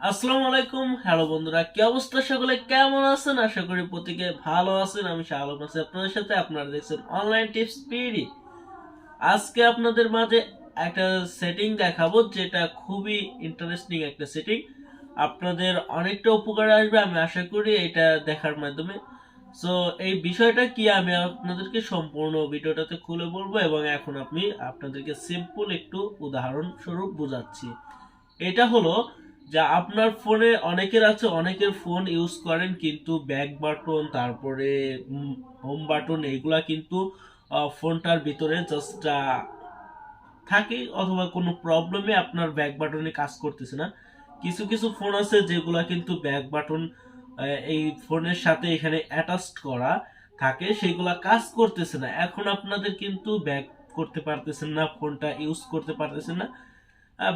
আসসালামু আলাইকুম। হ্যালো বন্ধুরা, কি অবস্থা? সকলে কেমন আছেন? আশা করি প্রত্যেকে ভালো আছেন। আমি শাহরুখ আছি আপনাদের সাথে। আপনারা দেখছেন অনলাইন টিপস পিডি। আজকে আপনাদের মাঝে একটা সেটিং দেখাবো, যেটা খুবই ইন্টারেস্টিং একটা সেটিং। আপনাদের অনেকটা উপকারে আসবে আমি আশা করি এটা দেখার মাধ্যমে। সো এই বিষয়টা কি আমি আপনাদেরকে সম্পূর্ণ ভিডিওটাতে খুলে বলবো, এবং এখন আমি আপনাদেরকে সিম্পল একটু উদাহরণ স্বরূপ বোঝাচ্ছি। এটা হলো যে আপনার ফোনে অনেকের আছে, অনেকের ফোন ইউজ করেন কিন্তু ব্যাক বাটন, তারপরে হোম বাটন, এইগুলা কিন্তু ফোনটার ভিতরে জাস্ট থাকে, অথবা কোনো প্রবলেমে আপনার ব্যাক বাটনে কাজ করতেছে না। কিছু কিছু ফোন আছে যেগুলা কিন্তু ব্যাক বাটন এই ফোনের সাথে এখানে অ্যাটাচড করা থাকে, সেগুলা কাজ করতেছে না। এখন আপনাদের কিন্তু ব্যাক করতে পারতেছেন না, ফোনটা ইউজ করতে পারতেছেন না।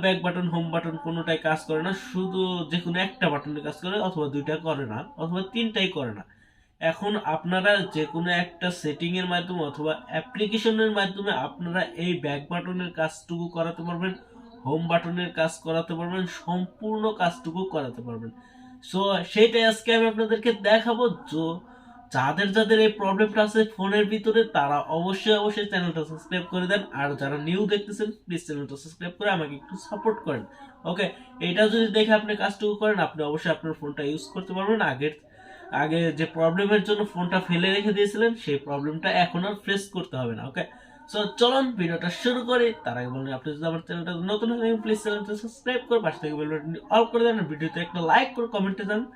ব্যাক বাটন, হোম বাটন কোনোটাই কাজ করে না, শুধু যে কোনো একটা বাটনে কাজ করে, অথবা দুইটা করে না, অথবা তিনটাই করে না। এখন আপনারা যে কোনো একটা সেটিং এর মাধ্যমে অথবা অ্যাপ্লিকেশনের মাধ্যমে আপনারা এই ব্যাক বাটনের কাজটুকু করাতে পারবেন, হোম বাটনের কাজ করাতে পারবেন, সম্পূর্ণ কাজটুকু করাতে পারবেন। সো সেইটাই আজকে আমি আপনাদেরকে দেখাবো। যাদের যাদের এই প্রবলেমটা আছে ফোনের ভিতরে, তারা অবশ্যই অবশ্যই চ্যানেলটা সাবস্ক্রাইব করে দেন। আর যারা নিউ দেখতেছেন, প্লিজ চ্যানেলটা সাবস্ক্রাইব করে আমাকে একটু সাপোর্ট করেন। ওকে, এটা যদি দেখে আপনি কাজটুকু করেন, আপনি অবশ্যই আপনার ফোনটা ইউজ করতে পারবেন। আগে যে প্রবলেমের জন্য ফোনটা ফেলে রেখে দিয়েছিলেন, সেই প্রবলেমটা এখন আর ফেস করতে হবে না। ওকে, সো চলুন ভিডিওটা শুরু করি। তার আগে বলুন, আপনি যদি আমার চ্যানেলটা নতুন হয়ে থাকেন, প্লিজ চ্যানেলটা সাবস্ক্রাইব করে পাশে থেকে বেল বাটনটি অল করে দেন। ভিডিওতে একটা লাইক করে কমেন্টে জানান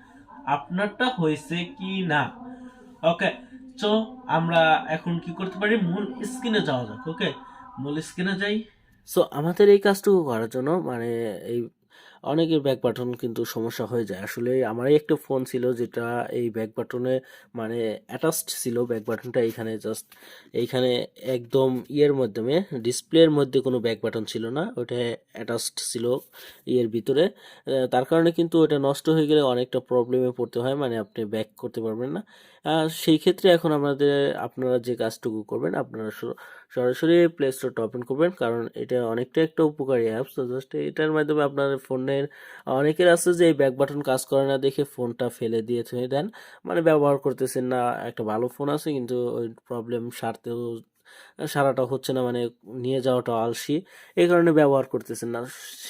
আপনারটা হয়েছে কি না। ওকে, সো আমরা এখন কি করতে পারি, মূল স্ক্রিনে যাওয়া যাক। ওকে, মূল স্ক্রিনে যাই। সো আমাদের এই কাজটুকু করার জন্য এই অনেকের ব্যাক বাটন কিন্তু সমস্যা হয়ে যায়। আসলে আমারই একটা ফোন ছিল যেটা এই ব্যাক বাটনে অ্যাটাচড ছিল। ব্যাক বাটনটা এইখানে জাস্ট এইখানে একদম মাধ্যমে ডিসপ্লের মধ্যে কোনো ব্যাক বাটন ছিল না, ওটা অ্যাটাচড ছিল ভিতরে। তার কারণে কিন্তু ওটা নষ্ট হয়ে গেলে অনেকটা প্রবলেমে পড়তে হয়, আপনি ব্যাক করতে পারবেন না। সেই ক্ষেত্রে এখন আপনারা যে কাজটুকু করবেন, আপনারা সরাসরি প্লে স্টোরটা ওপেন করবেন, কারণ এটা অনেকটা একটা উপকারী অ্যাপস। তো জাস্ট এটার মাধ্যমে আপনার ফোনের অনেকের আছে যে এই ব্যাক বাটন কাজ করে না দেখে ফোনটা ফেলে দিয়ে থুয়ে দেন, ব্যবহার করতেছেন না। একটা ভালো ফোন আছে কিন্তু ওই প্রবলেম সারাটা হচ্ছে না, নিয়ে যাওয়াটা আলসি, এই কারণে ব্যবহার করতেছেন না।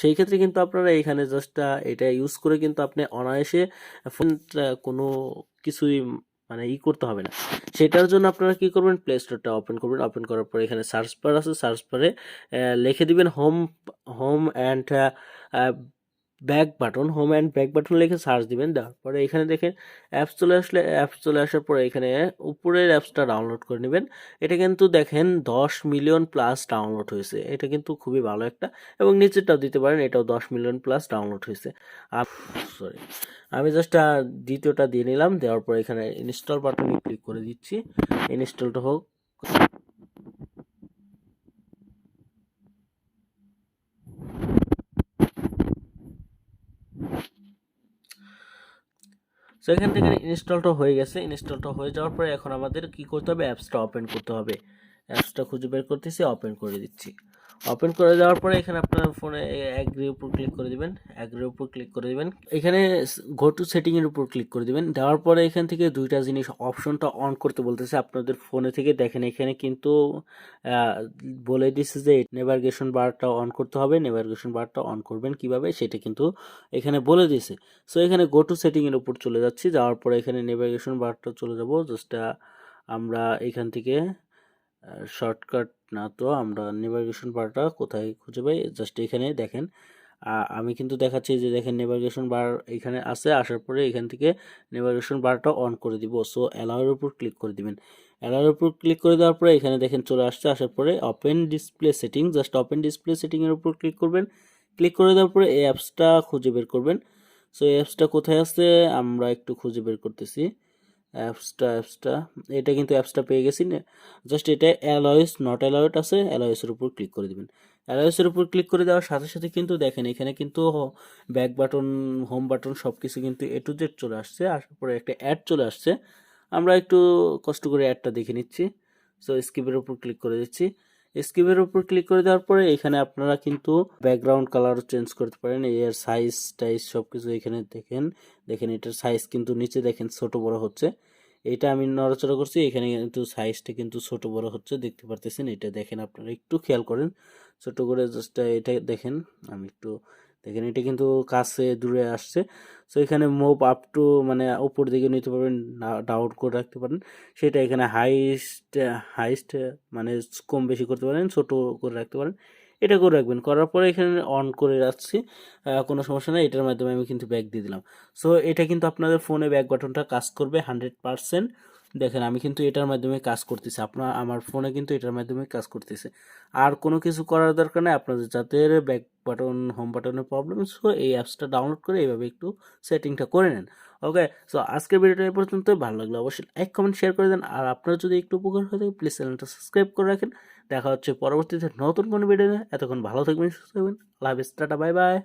সেই ক্ষেত্রে কিন্তু আপনারা এখানে জাস্ট এটা ইউজ করে কিন্তু আপনি অনায়াসে ফোনটা কোনো কিছুই করতে হবে না। সেটার জন্য আপনারা কি করবেন, প্লে স্টোরটা ওপেন করবেন। ওপেন করার পরে এখানে সার্চ বার আছে, সার্চ বারে লিখে দিবেন home home and home and back button লিখে সার্চ দিবেন। দেওয়ার পরে এখানে দেখেন অ্যাপস চলে আসলে, অ্যাপস চলে আসার পরে এখানে উপরের অ্যাপসটা ডাউনলোড করে নেবেন। এটা কিন্তু দেখেন 10 মিলিয়ন প্লাস ডাউনলোড হয়েছে, এটা কিন্তু খুবই ভালো একটা। এবং নিচেরটাও দিতে পারেন, এটাও 10 মিলিয়ন প্লাস ডাউনলোড হয়েছে। সরি, আমি জাস্ট দ্বিতীয়টা দিয়ে নিলাম। দেওয়ার পরে এখানে ইনস্টল বাটনে ক্লিক করে দিচ্ছি, ইনস্টলটা হোক। সো এখান থেকে ইনস্টলটা হয়ে গেছে। ইনস্টলটা হয়ে যাওয়ার পরে এখন আমাদের কি করতে হবে, অ্যাপসটা ওপেন করতে হবে। অ্যাপসটা খুঁজে বের করতেছি, ওপেন করে দিচ্ছি। ওপেন করে দেওয়ার পরে এখানে আপনার ফোনে অ্যাগ্রির উপর ক্লিক করে দিবেন, অ্যাগ্রির উপর ক্লিক করে দিবেন। এখানে গো টু সেটিং এর উপর ক্লিক করে দিবেন। দেওয়ার পরে এখান থেকে দুইটা জিনিস অপশনটা অন করতে বলতেছে আপনাদের ফোনে থেকে। দেখেন এখানে কিন্তু বলে দিচ্ছে যে নেভিগেশন বারটা অন করতে হবে। নেভিগেশন বারটা অন করবেন কিভাবে সেটা কিন্তু এখানে বলে দিয়েছে। সো এখানে গো টু সেটিং এর উপর চলে যাচ্ছি। যাওয়ার পরে এখানে নেভিগেশন বারটা চলে যাব। জাস্ট আমরা এখান থেকে শর্টকাট না, তো আমরা নেভিগেশন বারটা কোথায় খুঁজে পাই, জাস্ট এখানে দেখেন। আমি কিন্তু দেখাচ্ছি যে দেখেন নেভিগেশন বার এখানে আছে। আসার পরে এখান থেকে নেভিগেশন বারটা অন করে দিব। সো অ্যালাউর উপর ক্লিক করে দিবেন। অ্যালাউর উপর ক্লিক করে দেওয়ার পরে এখানে দেখেন চলে আসছে। আসার পরে open display setting, just open display setting এর উপর ক্লিক করবেন। ক্লিক করে দেওয়ার পরে এই অ্যাপসটা খুঁজে বের করবেন। সো এই অ্যাপসটা কোথায় আছে আমরা একটু খুঁজে বের করতেছি। অ্যাপসটা এটা কিন্তু অ্যাপসটা পেয়ে গেছি না। জাস্ট এটা অ্যালয়েস নট অ্যালাউড আছে, অ্যালয়েসের উপর ক্লিক করে দিবেন। অ্যালয়েসের উপর ক্লিক করে দেওয়ার সাথে সাথে কিন্তু দেখেন এখানে কিন্তু ব্যাক বাটন, হোম বাটন সব কিছু কিন্তু এ টু জেড চলে আসছে। আসার পরে একটা অ্যাড চলে আসছে, আমরা একটু কষ্ট করে অ্যাডটা দেখে নিচ্ছি। সো স্কিপের উপর ক্লিক করে দিচ্ছি। স্কিপের উপর ক্লিক করে দেওয়ার পরে এখানে আপনারা কিন্তু ব্যাকগ্রাউন্ড কালারও চেঞ্জ করতে পারেন। এর সাইজ টাইজ সব কিছু এখানে দেখেন। দেখেন এটার সাইজ কিন্তু নিচে দেখেন ছোট বড় হচ্ছে। এটা আমি নড়াচড়া করছি, এখানে কিন্তু সাইজটা কিন্তু ছোট বড় হচ্ছে, দেখতে পারতেছেন। এটা দেখেন, আপনারা একটু খেয়াল করেন, ছোট করে জাস্ট এটা দেখেন। আমি একটু দেখেন, এটা কিন্তু কাছে দূরে আসছে। সো এখানে মুভ আপ টু মানে উপর দিকে নিতে পারবেন, ডাউন করে রাখতে পারেন। সেটা এখানে হাইস্ট হাইস্ট মানে কম বেশি করতে পারেন, ছোট করে রাখতে পারেন। এটা করে রাখবেন, করার পরে এখানে অন করে রাখছি, কোনো সমস্যা নেই। এটার মাধ্যমে আমি কিন্তু ব্যাক দিয়ে দিলাম। সো এটা কিন্তু আপনাদের ফোনে ব্যাক বাটনটা কাজ করবে 100%। দেখেন আমি কিন্তু এটার মাধ্যমে কাজ করতেছি, আমার ফোনে কিন্তু এটার মাধ্যমে কাজ করতেছে। আর কোনো কিছু করার দরকার নেই, আপনাদের যাদের ব্যাক বাটন হোম বাটনের প্রবলেম, সো এই অ্যাপসটা ডাউনলোড করে এইভাবে একটু সেটিংটা করে নেন। ওকে, সো আজকের ভিডিওটা এই পর্যন্ত। ভালো লাগলে অবশ্যই লাইক কমেন্ট শেয়ার করে দেন। আর আপনার যদি একটু উপকার হয়ে থাকে প্লিজ চ্যানেলটা সাবস্ক্রাইব করে রাখেন। দেখা হচ্ছে পরবর্তীতে নতুন কোনো ভিডিও নিয়ে। এতক্ষণ ভালো থাকবেন, সুস্থ থাকবেন। আল্লাহ হাফেজ, টাটা, বাই বাই।